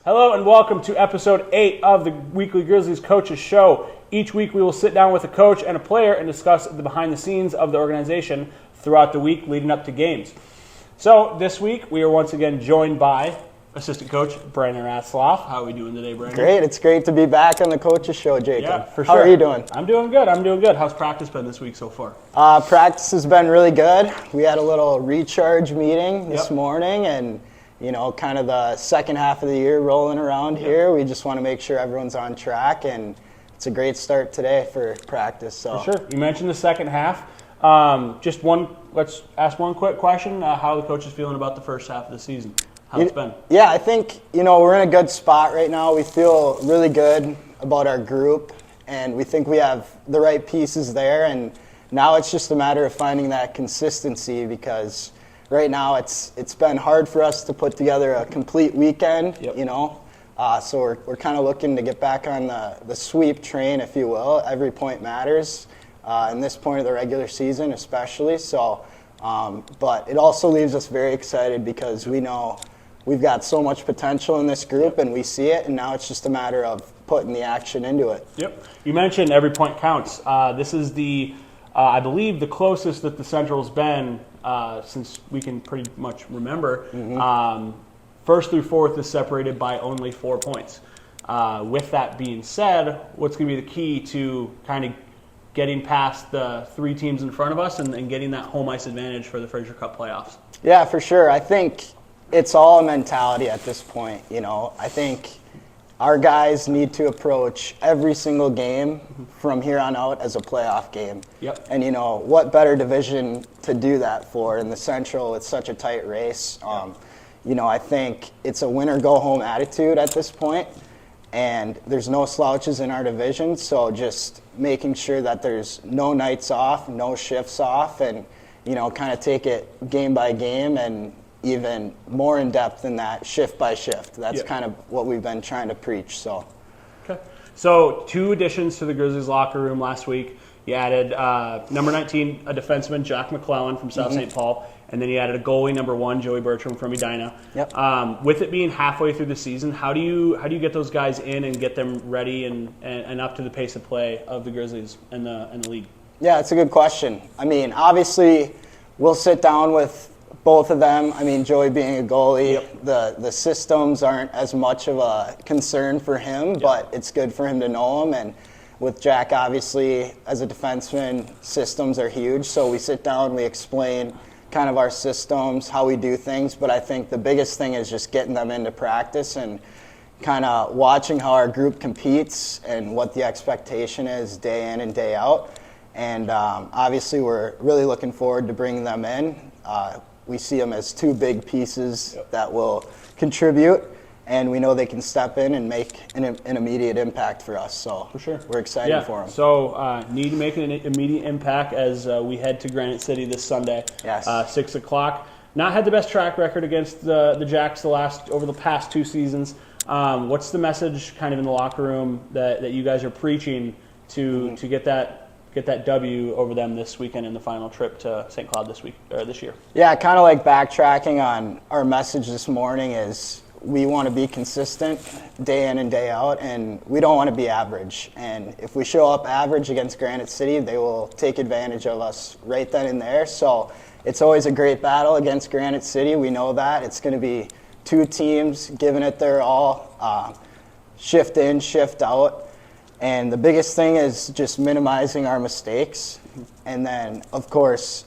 Hello and welcome to episode 8 of the weekly Grizzlies Coaches Show. Each week we will sit down with a coach and a player and discuss the behind the scenes of the organization throughout the week leading up to games. So this week we are once again joined by assistant coach Brandon Ratzloff. How are we doing today, Brandon? Great. It's great to be back on the Coaches Show, Jacob. Yeah, for sure. How are you doing? I'm doing good. How's practice been this week so far? Practice has been really good. We had a little recharge meeting this morning, and kind of the second half of the year rolling around here. We just want to make sure everyone's on track, and it's a great start today for practice. So. For sure. You mentioned the second half. Let's ask one quick question. How are the coaches feeling about the first half of the season? How's it been? Yeah, I think, we're in a good spot right now. We feel really good about our group, and we think we have the right pieces there. And now it's just a matter of finding that consistency, because right now it's been hard for us to put together a complete weekend, So we're kind of looking to get back on the sweep train, if you will. Every point matters, in this point of the regular season especially. So, but it also leaves us very excited because we know we've got so much potential in this group, and we see it, and now it's just a matter of putting the action into it. Yep. You mentioned every point counts. This is I believe, the closest that the Central's been since we can pretty much remember. Mm-hmm. First through fourth is separated by only 4 points. With that being said, what's going to be the key to kind of getting past the 3 teams in front of us and getting that home ice advantage for the Fraser Cup playoffs? Yeah, for sure. I think it's all a mentality at this point. I think our guys need to approach every single game from here on out as a playoff game. Yep. And what better division to do that for in the Central? It's such a tight race. I think it's a win or go home attitude at this point, and there's no slouches in our division. So just making sure that there's no nights off, no shifts off, and kind of take it game by game, and even more in depth than that, shift by shift. That's kind of what we've been trying to preach. So, okay. So 2 additions to the Grizzlies locker room last week. You added number 19, a defenseman, Jack McClellan from South St. Paul, and then you added a goalie, number 1, Joey Bertram from Edina. Yep. With it being halfway through the season, how do you get those guys in and get them ready and up to the pace of play of the Grizzlies and the league? Yeah, it's a good question. I mean, obviously, we'll sit down with both of them. I mean, Joey being a goalie, the systems aren't as much of a concern for him, but it's good for him to know them. And with Jack, obviously, as a defenseman, systems are huge. So we sit down, we explain kind of our systems, how we do things. But I think the biggest thing is just getting them into practice and kind of watching how our group competes and what the expectation is day in and day out. And obviously, we're really looking forward to bringing them in. We see them as 2 big pieces that will contribute, and we know they can step in and make an immediate impact for us. So for sure, we're excited for them. So need to make an immediate impact as we head to Granite City this Sunday. Yes. 6 o'clock. Not had the best track record against the Jacks over the past 2 seasons. What's the message kind of in the locker room that you guys are preaching to get that W over them this weekend in the final trip to St. Cloud this year? Yeah, kind of like backtracking on our message this morning is we want to be consistent day in and day out, and we don't want to be average. And if we show up average against Granite City, they will take advantage of us right then and there. So it's always a great battle against Granite City. We know that. It's going to be 2 teams giving it their all, shift in, shift out. And the biggest thing is just minimizing our mistakes. And then, of course,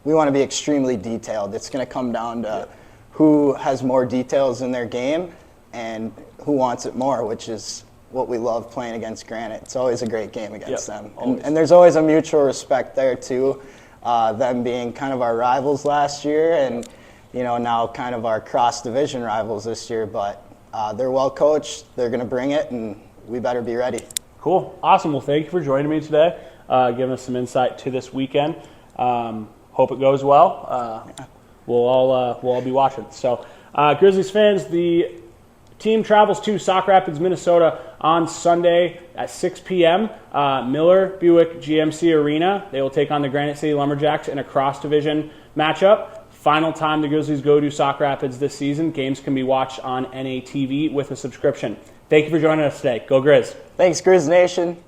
we want to be extremely detailed. It's going to come down to who has more details in their game and who wants it more, which is what we love playing against Granite. It's always a great game against them. And there's always a mutual respect there, too, them being kind of our rivals last year and, now kind of our cross-division rivals this year. But they're well coached. They're going to bring it, and we better be ready. Cool. Awesome. Well, thank you for joining me today, giving us some insight to this weekend. Hope it goes well. We'll all be watching. So, Grizzlies fans, the team travels to Sauk Rapids, Minnesota on Sunday at 6 p.m. Miller Buick GMC Arena. They will take on the Granite City Lumberjacks in a cross-division matchup. Final time the Grizzlies go to Sauk Rapids this season. Games can be watched on NATV with a subscription. Thank you for joining us today. Go Grizz. Thanks, Grizz Nation.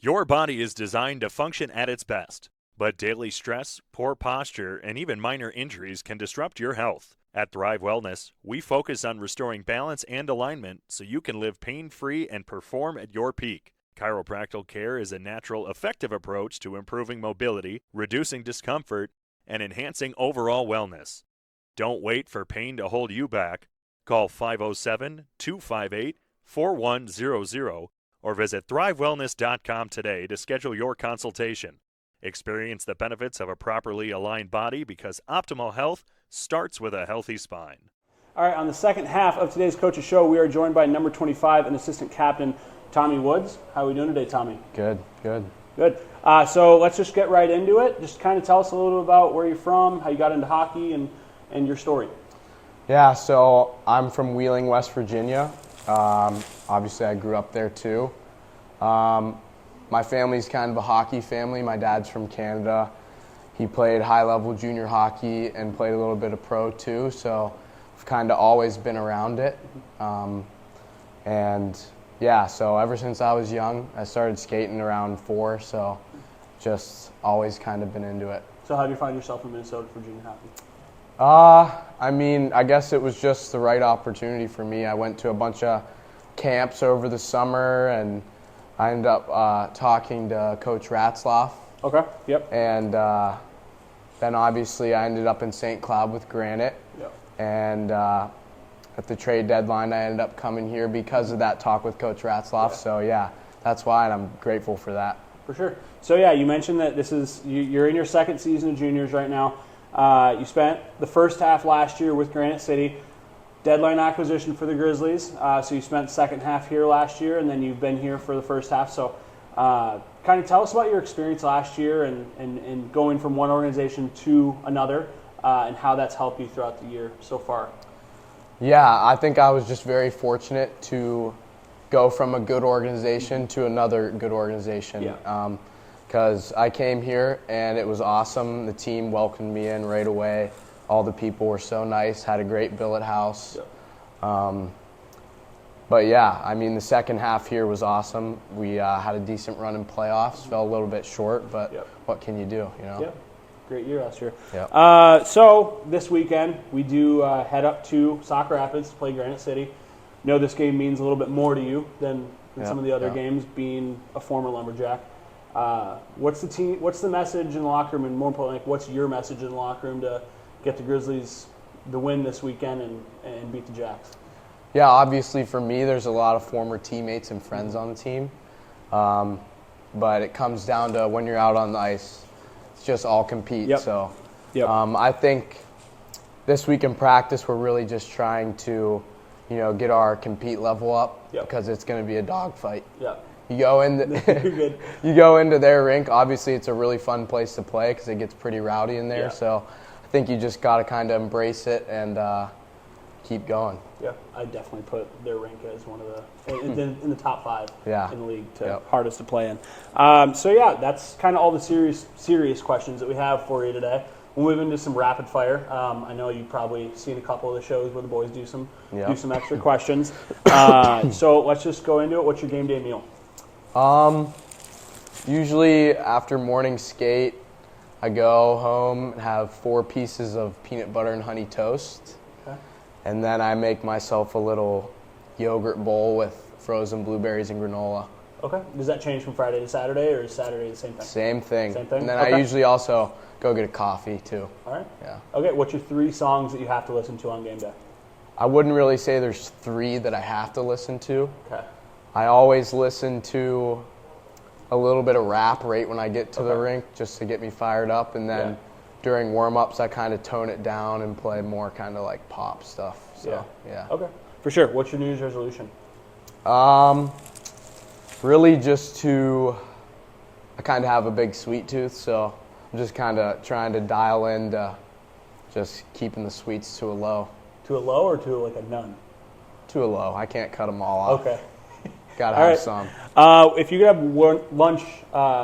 Your body is designed to function at its best, but daily stress, poor posture, and even minor injuries can disrupt your health. At Thrive Wellness, we focus on restoring balance and alignment so you can live pain-free and perform at your peak. Chiropractic care is a natural, effective approach to improving mobility, reducing discomfort, and enhancing overall wellness. Don't wait for pain to hold you back. Call 507-258-4100 or visit thrivewellness.com today to schedule your consultation. Experience the benefits of a properly aligned body because optimal health starts with a healthy spine. All right, on the second half of today's Coach's Show, we are joined by number 25 and assistant captain Tommy Woods. How are we doing today, Tommy? Good. Good. So let's just get right into it. Just kind of tell us a little bit about where you're from, how you got into hockey, and your story. Yeah, so I'm from Wheeling, West Virginia. Obviously, I grew up there too. My family's kind of a hockey family. My dad's from Canada. He played high-level junior hockey and played a little bit of pro too, so I've kind of always been around it. So ever since I was young, I started skating around 4, so just always kind of been into it. So how did you find yourself in Minnesota for junior hockey? I guess it was just the right opportunity for me. I went to a bunch of camps over the summer, and I ended up talking to Coach Ratzloff. Okay, yep. And then obviously I ended up in St. Cloud with Granite. Yep. And at the trade deadline, I ended up coming here because of that talk with Coach Ratzloff. Yeah. So, yeah, that's why, and I'm grateful for that. For sure. So, yeah, you mentioned that you're in your second season of juniors right now. You spent the first half last year with Granite City, deadline acquisition for the Grizzlies. So you spent the second half here last year, and then you've been here for the first half. So kind of tell us about your experience last year and going from one organization to another and how that's helped you throughout the year so far. Yeah, I think I was just very fortunate to go from a good organization to another good organization. Yeah. Because I came here and it was awesome. The team welcomed me in right away. All the people were so nice, had a great billet house. Yeah. But yeah, I mean, the second half here was awesome. We had a decent run in playoffs, fell a little bit short, but what can you do, you know? Yeah. Great year last year. Yep. So this weekend we do head up to Sauk Rapids to play Granite City. Know this game means a little bit more to you than some of the other games, being a former Lumberjack. What's the message in the locker room, and more importantly, what's your message in the locker room to get the Grizzlies the win this weekend and beat the Jacks? Yeah, obviously for me, there's a lot of former teammates and friends on the team. But it comes down to when you're out on the ice, it's just all compete. Yep. So Yep. I think this week in practice, we're really just trying to, get our compete level up because it's going to be a dogfight. Yeah. You go in, you go into their rink. Obviously, it's a really fun place to play because it gets pretty rowdy in there. Yeah. So I think you just got to kind of embrace it and keep going. Yeah, I definitely put their rink as one of the in the top 5 in the league hardest to play in. That's kind of all the serious questions that we have for you today. We'll move into some rapid fire. I know you've probably seen a couple of the shows where the boys do some extra questions. So let's just go into it. What's your game day meal? Usually after morning skate, I go home and have 4 pieces of peanut butter and honey toast. Okay. And then I make myself a little yogurt bowl with frozen blueberries and granola. Okay. Does that change from Friday to Saturday, or is Saturday the same thing? Same thing. Same thing? And then I usually also go get a coffee too. All right. Yeah. Okay, what's your 3 songs that you have to listen to on game day? I wouldn't really say there's 3 that I have to listen to. Okay. I always listen to a little bit of rap right when I get to the rink just to get me fired up. And then during warm-ups, I kind of tone it down and play more kind of like pop stuff. So, yeah. Okay. For sure. What's your New Year's resolution? Really just I kind of have a big sweet tooth, so I'm just kind of trying to dial into just keeping the sweets to a low. To a low or to like a none? To a low. I can't cut them all off. Okay. Gotta have some. If you could have lunch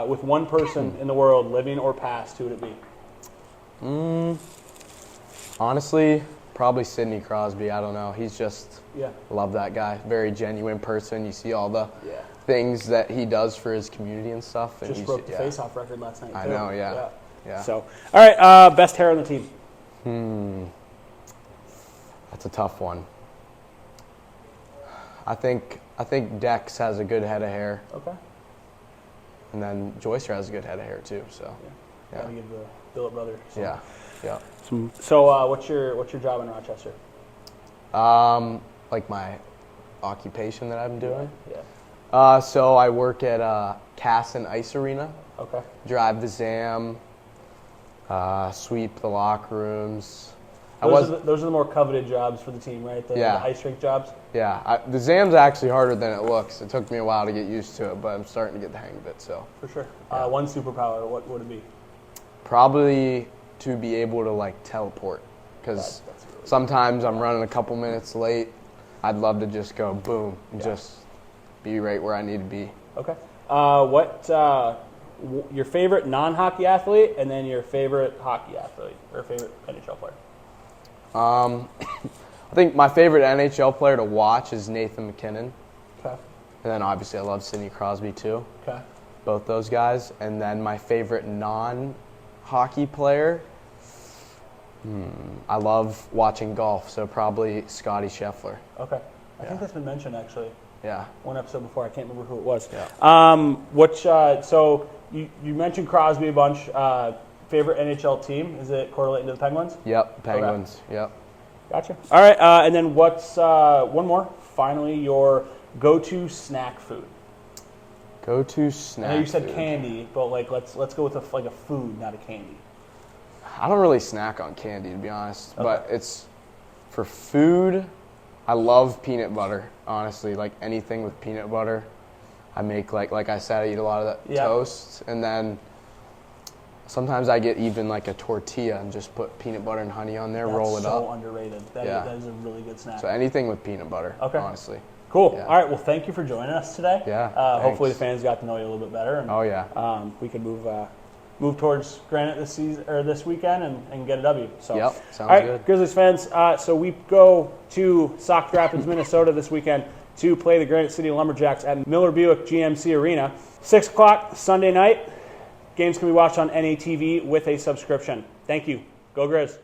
with one person in the world, living or past, who would it be? Honestly, probably Sidney Crosby. I don't know. He's just Yeah. love that guy. Very genuine person. You see all the Yeah. things that he does for his community and stuff. And Just he's, broke the face-off record last night, too. I know, yeah. Yeah. So, all right, best hair on the team. That's a tough one. I think Dex has a good head of hair, Okay. and then Joycer has a good head of hair too. So, Yeah. Gotta give the Billet brother some. yeah. So, what's your job in Rochester? Like my occupation that I'm doing. Yeah. So I work at Cass and Ice Arena. Okay. Drive the ZAM, sweep the locker rooms. Those are the more coveted jobs for the team, right? The ice rink jobs. Yeah, the ZAM's actually harder than it looks. It took me a while to get used to it, but I'm starting to get the hang of it. So For sure. One superpower, what would it be? probably to be able to like teleport, because That's really sometimes I'm running a couple minutes late. I'd love to just go boom and just be right where I need to be. Okay. Your favorite non-hockey athlete, and then your favorite hockey athlete or favorite NHL player? I think my favorite NHL player to watch is Nathan McKinnon. Okay. And then obviously I love Sidney Crosby too. Okay. Both those guys. And then my favorite non-hockey player, I love watching golf, so probably Scotty Scheffler. Okay. I think that's been mentioned actually. Yeah. One episode before, I can't remember who it was. Yeah. So you mentioned Crosby a bunch. Favorite NHL team? Is it correlating to the Penguins? Yep, Penguins. Okay. Yep. Gotcha. All right, and then what's one more? Finally, your go-to snack food. Go-to snack I know you said food. candy, but like let's go with a food, not a candy. I don't really snack on candy, to be honest. Okay. But it's for food. I love peanut butter. Honestly, like anything with peanut butter. I make like I said, I eat a lot of that toast, and then sometimes I get even like a tortilla and just put peanut butter and honey on there, roll it up. So underrated. That is a really good snack. So anything with peanut butter. Okay. Honestly. Cool. Yeah. All right. Well, thank you for joining us today. Yeah. Hopefully the thanks. fans got to know you a little bit better. And, Oh yeah. We can move towards Granite this season or this weekend and get a W. So. Yep. Sounds All right, good. Grizzlies fans. So we go to Sauk Rapids, Minnesota this weekend to play the Granite City Lumberjacks at Miller Buick GMC Arena. 6 o'clock Sunday night. Games can be watched on NATV with a subscription. Thank you. Go Grizz.